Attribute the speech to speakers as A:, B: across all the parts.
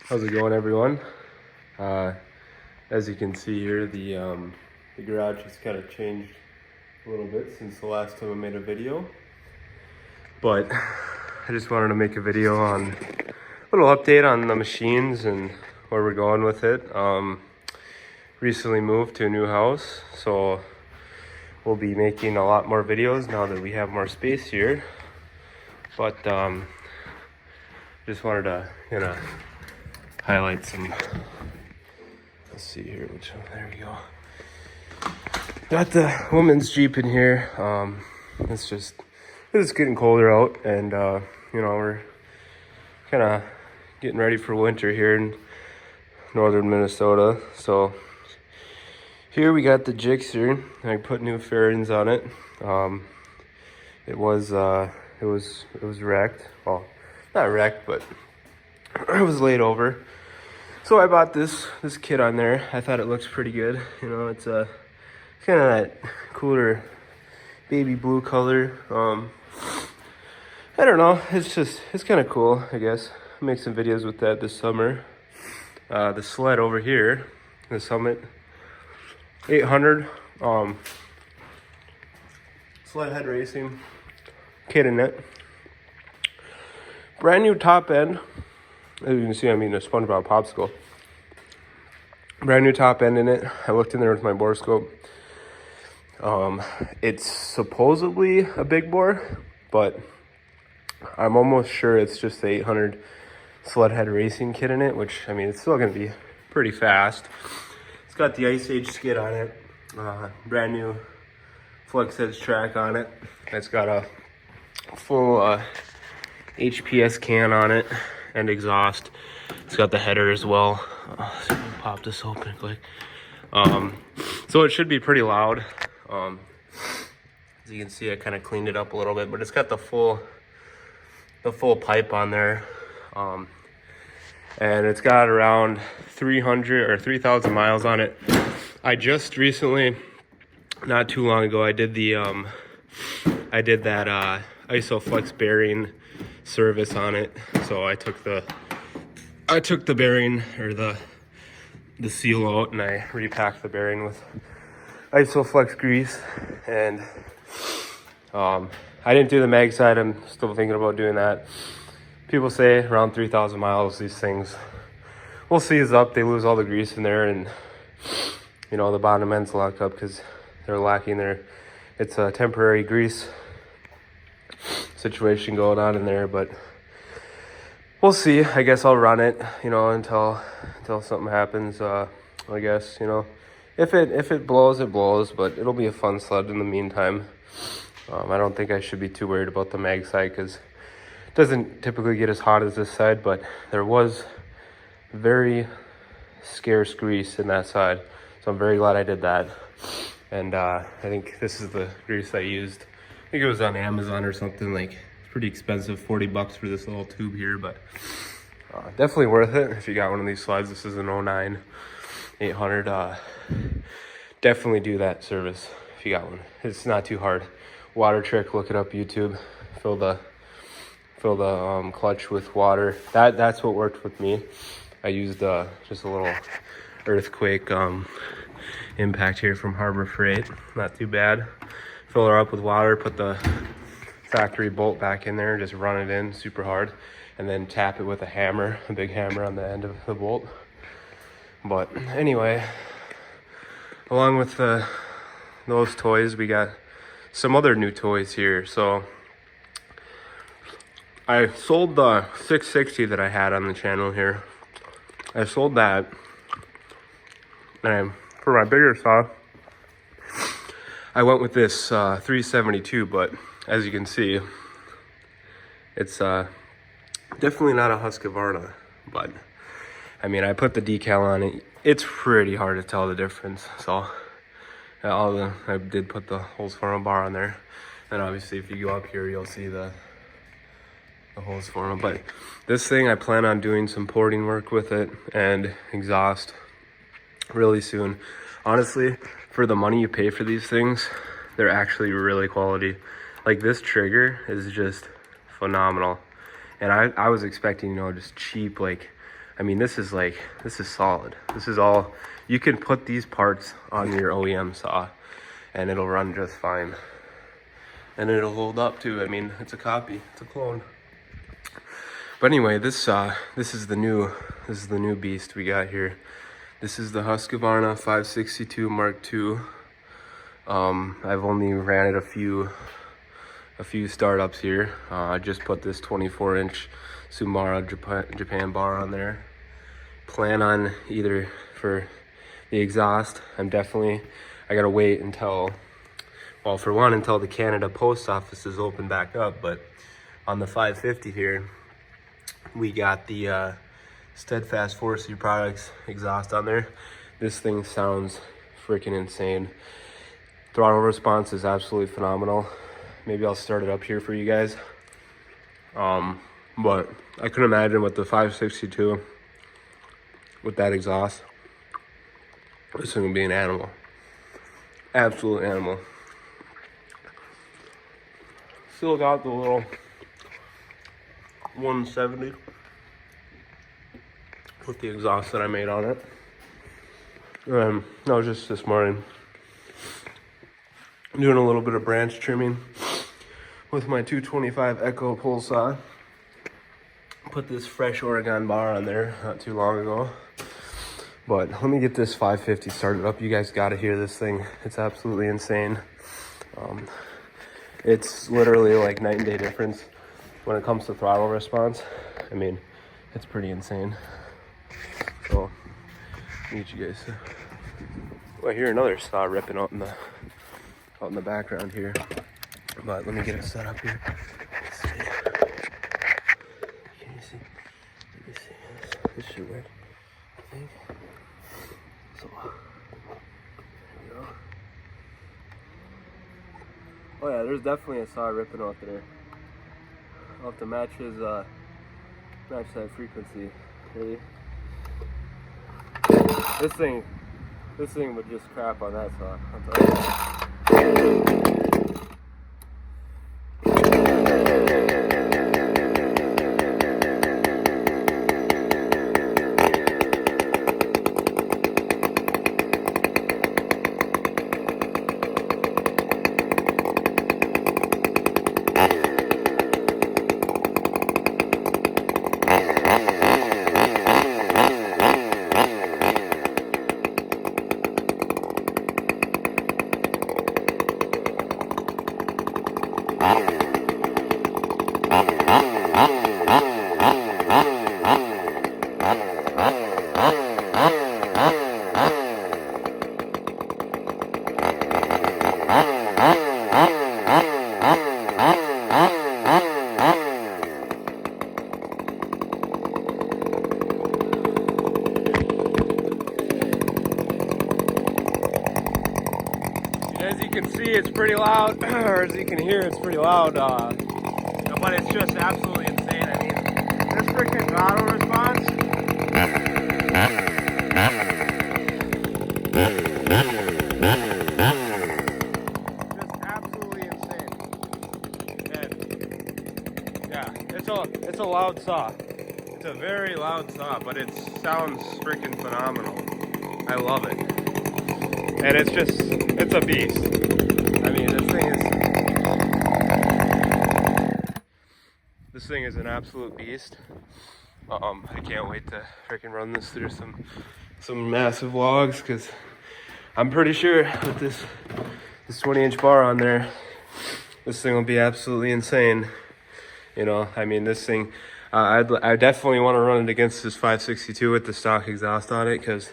A: How's it going, everyone? As you can see here, the garage has kind of changed a little bit since the last time I made a video. But I just wanted to make a video on a little update on the machines and where we're going with it. Recently moved to a new house, so we'll be making a lot more videos now that we have more space here. But just wanted to, highlight some. Let's see here, which one? There we go. Got the woman's Jeep in here. It's getting colder out, and we're kind of getting ready for winter here in northern Minnesota. So here we got the Gixxer. I put new fairings on it. It was wrecked. Well, not wrecked, but it was laid over. So I bought this kit on there. I thought it looks pretty good. It's kind of that cooler baby blue color. I don't know. It's kind of cool, I guess. I'll make some videos with that this summer. The sled over here, the Summit 800 sled head racing kit in it. Brand new top end. As you can see, I'm eating a SpongeBob popsicle. Brand new top end in it. I looked in there with my bore scope. It's supposedly a big bore, but I'm almost sure it's just the 800 sled head racing kit in it, which, I mean, it's still going to be pretty fast. It's got the Ice Age skid on it. Brand new flex edge track on it. It's got a full HPS can on it and exhaust. It's got the header as well. So pop this open quick. So it should be pretty loud. As you can see, I kind of cleaned it up a little bit, but it's got the full pipe on there. And it's got around 300 or 3,000 miles on it. I just recently, not too long ago, I did that ISOFlex bearing service on it. So I took the bearing, or the seal out, and I repacked the bearing with ISOFlex grease. And I didn't do the mag side. I'm still thinking about doing that. People say around 3,000 miles, these things will seize up. They lose all the grease in there, and the bottom end's locked up because they're lacking it's a temporary grease situation going on in there. But we'll see. I guess I'll run it, until something happens. I guess, if it blows, it blows, but it'll be a fun sled in the meantime. I don't think I should be too worried about the mag side because it doesn't typically get as hot as this side, but there was very scarce grease in that side. So I'm very glad I did that. And I think this is the grease I used. I think it was on Amazon or something. Like, it's pretty expensive, $40 for this little tube here, but definitely worth it if you got one of these sleds. This is an 09 800. Definitely do that service if you got one. It's not too hard. Water trick, look it up, YouTube. Fill the clutch with water. That's what worked with me. I used just a little earthquake impact here from Harbor Freight. Not too bad. Fill her up with water, put the factory bolt back in there, just run it in super hard, and then tap it with a hammer, a big hammer on the end of the bolt. But anyway, along with those toys, we got some other new toys here. So I sold the 660 that I had on the channel here. I sold that, and for my bigger saw, I went with this 372, but as you can see, it's definitely not a Husqvarna, but I mean, I put the decal on it. It's pretty hard to tell the difference. So I did put the Husqvarna bar on there, and obviously if you go up here, you'll see the Husqvarna. But this thing, I plan on doing some porting work with it and exhaust really soon. Honestly, for the money you pay for these things, they're actually really quality. Like, this trigger is just phenomenal. And I was expecting, just cheap, like I mean, this is solid. This is all, you can put these parts on your OEM saw and it'll run just fine. And it'll hold up too. I mean, it's a copy, it's a clone. But anyway, this is the new beast we got here. This is the Husqvarna 562 Mark II. I've only ran it a few startups here. I just put this 24-inch Sumara Japan bar on there. Plan on either for the exhaust. I gotta wait until, well, for one, until the Canada post office is open back up. But on the 550 here, we got the Steadfast Forestry Products exhaust on there. This thing sounds freaking insane. Throttle response is absolutely phenomenal. Maybe I'll start it up here for you guys. But I couldn't imagine with the 562 with that exhaust, this thing would be an animal. Absolute animal. Still got the little 170 with the exhaust that I made on it. No, just this morning, doing a little bit of branch trimming with my 225 Echo pole saw. Put this fresh Oregon bar on there not too long ago. But let me get this 550 started up. You guys got to hear this thing. It's absolutely insane. It's literally like night and day difference when it comes to throttle response. I mean, it's pretty insane. So, let me get you guys. I hear another saw ripping out in the background here. But let me get it set up here. Let's see. Can you see? Let me see. This should work, I think. So, there we go. Oh yeah, there's definitely a saw ripping out there. I'll have to match that frequency. Ready? This thing would just crap on that saw. I'll tell you. As you can see, it's pretty loud, or as you can hear, it's pretty loud, but it's just absolutely insane. I mean, this freaking throttle response, just absolutely insane. And yeah, it's a loud saw. It's a very loud saw, but it sounds freaking phenomenal. I love it. And it's a beast. I mean, this thing is an absolute beast. I can't wait to freaking run this through some massive logs, because I'm pretty sure with this 20-inch bar on there, this thing will be absolutely insane. You know, I mean, this thing, I definitely want to run it against this 562 with the stock exhaust on it, because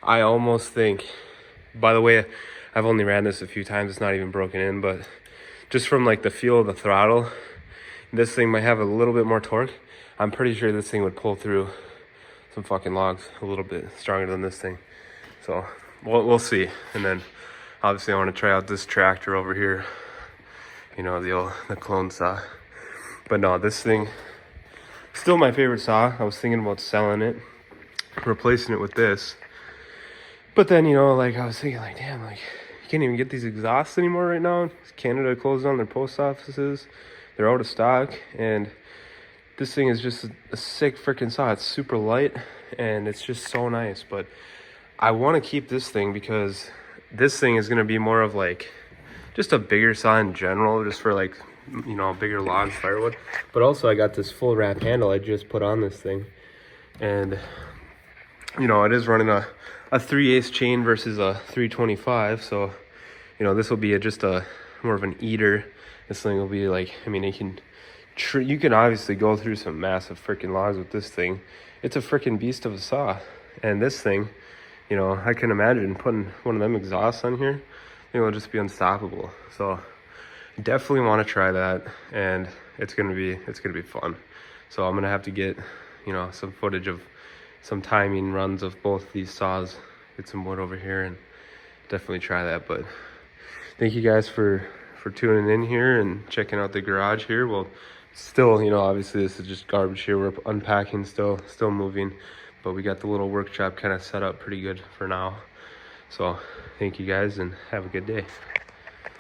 A: I almost think, by the way, I've only ran this a few times, it's not even broken in, but just from like the feel of the throttle, this thing might have a little bit more torque. I'm pretty sure this thing would pull through some fucking logs a little bit stronger than this thing. So we'll see. And then obviously I want to try out this tractor over here, you know, the clone saw. But no, this thing, still my favorite saw. I was thinking about selling it, replacing it with this. But then, you know, like I was thinking, like, damn, like you can't even get these exhausts anymore right now. Canada closed down their post offices. They're out of stock. And this thing is just a sick freaking saw. It's super light and it's just so nice. But I want to keep this thing because this thing is going to be more of like just a bigger saw in general, just for like, you know, bigger logs, firewood. But also I got this full wrap handle I just put on this thing, and you know, it is running a 3/8 chain versus a 325. So you know, this will be just a more of an eater. This thing will be like, I mean, you can obviously go through some massive freaking logs with this thing. It's a freaking beast of a saw. And this thing, you know, I can imagine putting one of them exhausts on here, it will just be unstoppable. So definitely want to try that, and it's gonna be fun. So I'm gonna have to get, you know, some footage of some timing runs of both these saws, get some wood over here, and definitely try that. But thank you guys for tuning in here and checking out the garage here. Well, still, you know, obviously this is just garbage here. We're unpacking, still moving, but we got the little workshop kind of set up pretty good for now. So thank you guys and have a good day.